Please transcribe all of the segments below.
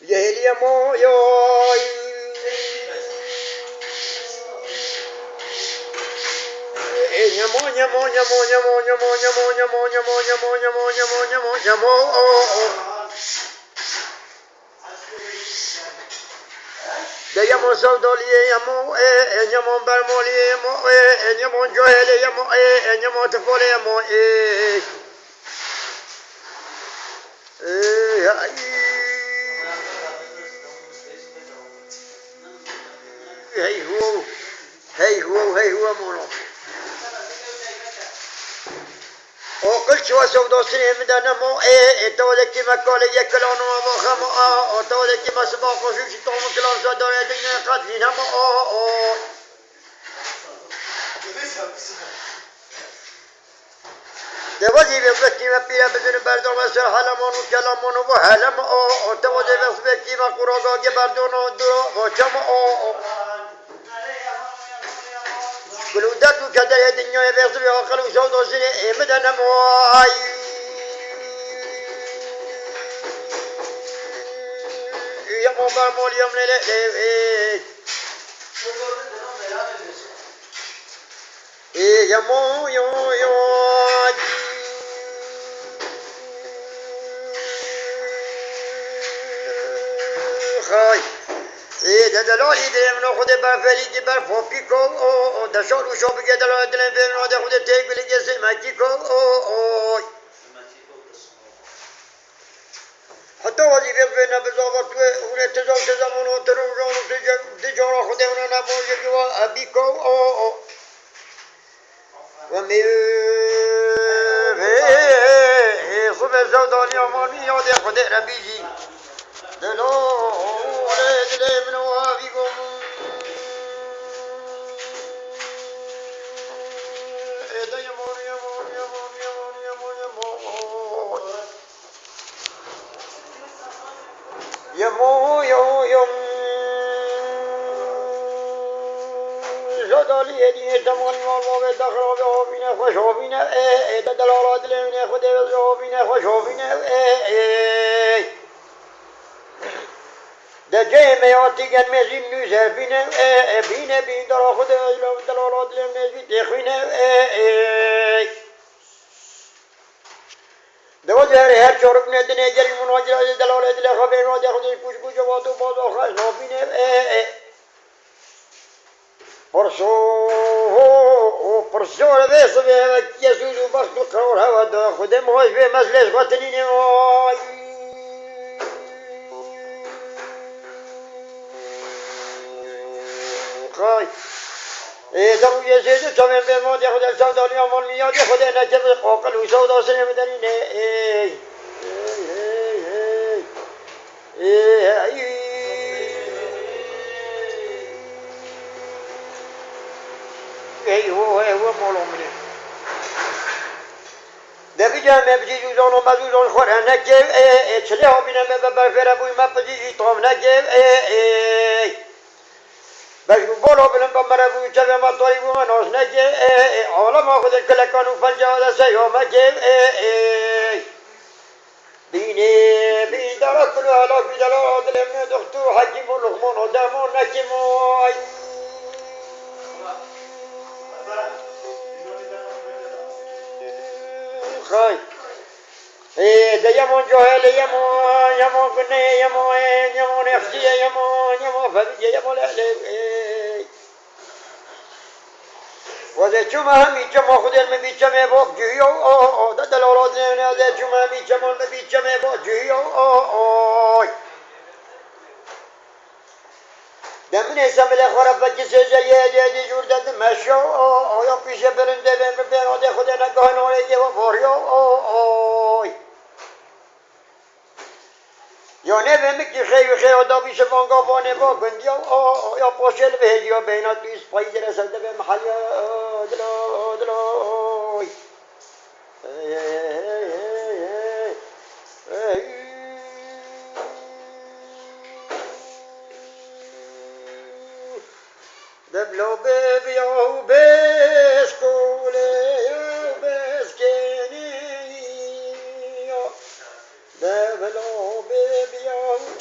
يهلي مو يوي نمو نمو نمو نمو نمو نمو نمو نمو نمو نمو نمو نمو نمو ده يمو سودولي يمو يمو برمولي يمو يمو جوهلي يمو يمو تفولي يمو هي هو مولو وكل شو سودو سنين مدنا مو تولك ما قال يكلون ما خم تولك ما سباق وشو توم كلام صدر الدنيا قاتلين هم دوازي بيبكي ما بيا بدون بردون مسر حلمون وكلامون وحلم توازي بيبكي ما قرقا بردون درو وشم كلو دكتور كذا الدنيا بيصير يأكل وشو دوسني مدنا مواي يا مبار مول يوم ليلة يا مو يو خاي ده دلالي ده من خود برفلی دی بر فوپی کو ده شالو شو بگه دلال دلن بین ده خود تیگ بلیگه سیمکی کو حتی ولی بین بزاوت تو اون تزام اون ترون تجارا خود اون نبود یکی وا ابی کو و می خوب زودانی آمانی یاد خود ربیجی دلال من وافيكم يمو يم زدالي هدي تماني والله دخلوا بهوبينا خوشوبينا دلالات لمن خدي بهوبينا خوشوبينا ده جه میاتی گن میزین نیوزه بینه بین در خود دلالات لمنزی تخوینه دوازه هر چورک ندنه جری مناجر دلالات لخبر را ده خودش پوش پوش واتو باز آخر نابینه پرسو رو بیسو به یسولو بخت و قرار هوا ده خود مهاش به مجلس قطنینه خای درو یه چیزی تمام به ما ده خود سودالی آمون میاد ده خود نکه به قاقل و سودا سر میدنی هو مولومنه ده بیجام بچی جوزان و مزوزان خوره نکه چله ها بینم به برفره بوی مپزی تام نکه بس بالا بلند با مربوط چه ما طاری بو من آسنه که عالم آخود کلکانو فنجا دسته یا مکه بین دارد کلو حالا بیدلا آدلم دختو حکیم و لغمان و درمان نکیم خای ده یمون جاهل یمون گنه یمون افزیه یمون فدیه یمون وزه چوم همی چم خودم میبیچم با جویو ده دلالات نه ده چوم همی چم میبیچم با جویو دمن اسم له خراب بچه سجیه ده جور ده مشو یا پیش برنده به ده خود نگاه نوری و واریو یا نه به میگی خیلی آدم بیش فنگا وانه با گندی یا پاشل به یا بینا توی پاییز رسیده به محل دلای دبلو بیا و بسکوله بسکنی دبلو بیا و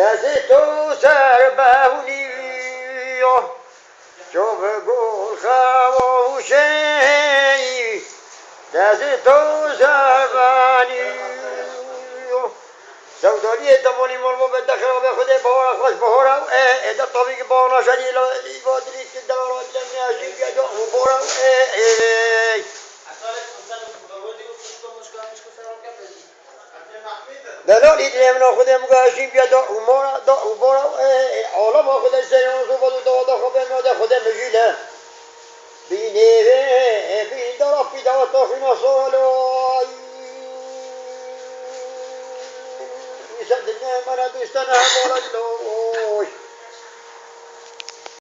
دست تو سر بهونی جو بگل خواهوشی دست تو سر بهونی سودالی تمانی مرمو به دخل به خود بهار خوش بهارم اد طبیعی که بهار نشدی وادری که دلار جنگی عشق یا دو بهارم دلالی دیدم خودم گاشیم بیا دو بهارم عالم خود سریع و بود دو خود میاد خودم میگیره بینی بین دارا پیدا تو خینا سوالو الدنيا ما ندوش تنها ولا